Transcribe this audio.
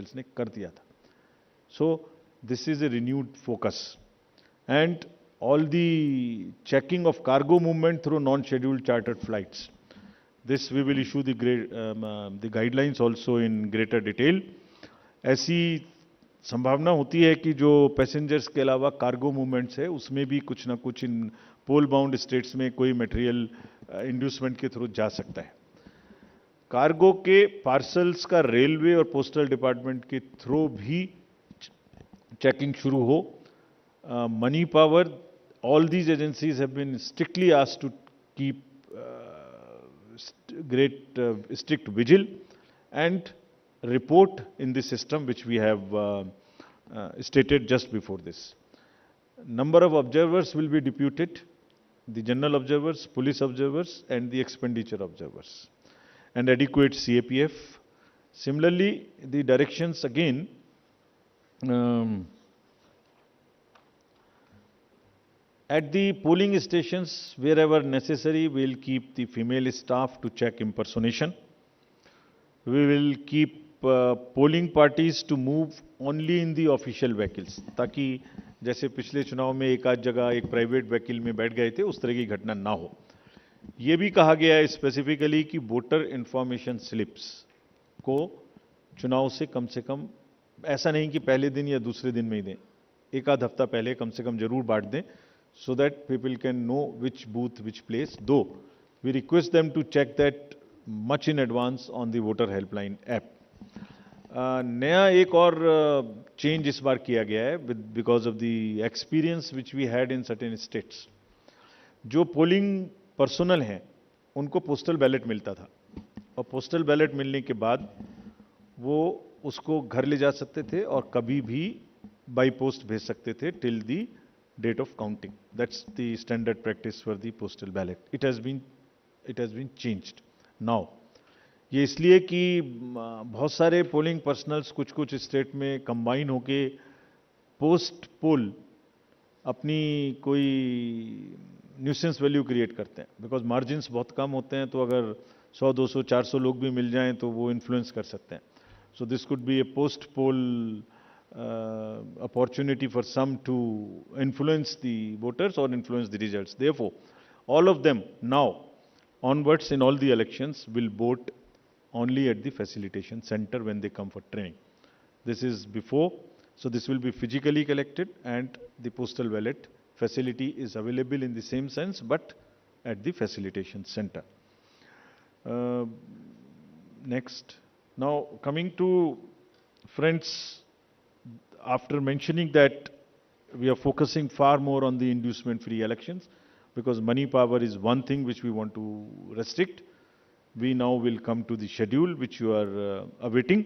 Officials ने कर दिया था. So this is a renewed focus, and all the checking of cargo movement through non-scheduled chartered flights. This we will issue the guidelines also in greater detail. ऐसी संभावना होती है कि जो पैसेंजर्स के अलावा कार्गो मूवमेंट्स है उसमें भी कुछ ना कुछ इन पोल बाउंड स्टेट्स में कोई मटेरियल इंड्यूसमेंट के थ्रू जा सकता है. कार्गो के पार्सल्स का रेलवे और पोस्टल डिपार्टमेंट के थ्रू भी चेकिंग शुरू हो. Money power, all these agencies have been strictly asked to keep strict vigil and report in the system which we have stated just before this. Number of observers will be deputed, the general observers, police observers and the expenditure observers, and adequate CAPF. Similarly, the directions again at the polling stations, wherever necessary, we will keep the female staff to check impersonation. We will keep polling parties to move only in the official vehicles, ताकि जैसे पिछले चुनाव में एक आध जगह एक private vehicle में बैठ गए थे उस तरह की घटना ना हो. ये भी कहा गया है स्पेसिफिकली कि वोटर इंफॉर्मेशन स्लिप्स को चुनाव से कम ऐसा नहीं कि पहले दिन या दूसरे दिन में ही दें, एक आध हफ्ता पहले कम से कम जरूर बांट दें, so that people can know which booth, which place. Though we request them to check that much in advance on the voter helpline app. नया एक और चेंज इस बार किया गया है because of the experience which we had in certain states. जो polling personal हैं उनको पोस्टल बैलेट मिलता था और पोस्टल बैलेट मिलने के बाद वो उसको घर ले जा सकते थे और कभी भी बाई पोस्ट भेज सकते थे till the date of counting. That's the standard practice for the postal ballot. It has been changed now. ये इसलिए कि बहुत सारे पोलिंग पर्सनल्स कुछ स्टेट में कंबाइन होके पोस्ट पोल अपनी कोई न्यूसेंस वैल्यू क्रिएट करते हैं, बिकॉज मार्जिन्स बहुत कम होते हैं, तो अगर 100, 200, 400 लोग भी मिल जाएं तो वो इन्फ्लुएंस कर सकते हैं. So this could be A post pole opportunity for some to influence the voters or influence the results. Therefore, all of them now onwards in all the elections will vote only at the facilitation center when they come for training. This is before, so this will be physically collected and the postal ballot facility is available in the same sense but at the facilitation center. Next. Now coming to friends, after mentioning that we are focusing far more on the inducement-free elections, because money power is one thing which we want to restrict, we now will come to the schedule which you are awaiting.